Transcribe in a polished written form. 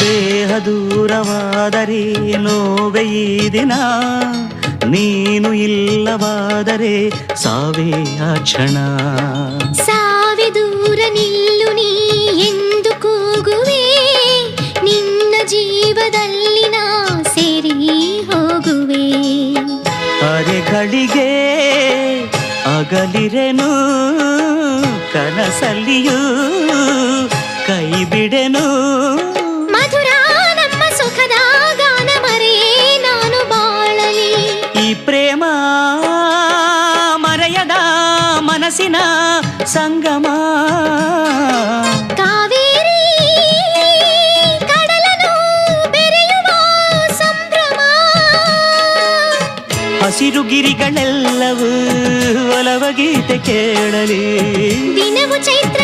ದೇಹ ದೂರವಾದರೆ ನೋವೆ ಈ ದಿನ, ನೀನು ಇಲ್ಲವಾದರೆ ಸಾವೇ ಆ ಕ್ಷಣ. ಸಾವೆ ದೂರ ನಿಲ್ಲು ನೀ ಎಂದು ಕೂಗುವೆ, ನಿನ್ನ ಜೀವದಲ್ಲಿ ನಾ ಸೇರಿ ಹೋಗುವೆ. ಅರೆಗಳಿಗೆ ಅಗಲಿರೆನು, ಕನಸಲ್ಲಿಯೂ ಕೈ ಬಿಡೆನು. ಮಧುರ ನಮ್ಮ ಸುಖದ ಗಾನ ಮರೆಯೇ ನಾನು ಬಾಳಲಿ. ಈ ಪ್ರೇಮ ಮರೆಯದ ಮನಸ್ಸಿನ ಸಂಗಮ. ಕಾವೇರಿ ಕಡಲನು ಬೆರೆಯುವ ಸಂಭ್ರಮ. ಹಸಿರು ಗಿರಿಗಳೆಲ್ಲವೂ ಒಲವ ಗೀತೆ ಕೇಳಲಿ. ದಿನವು ಚೈತ್ರ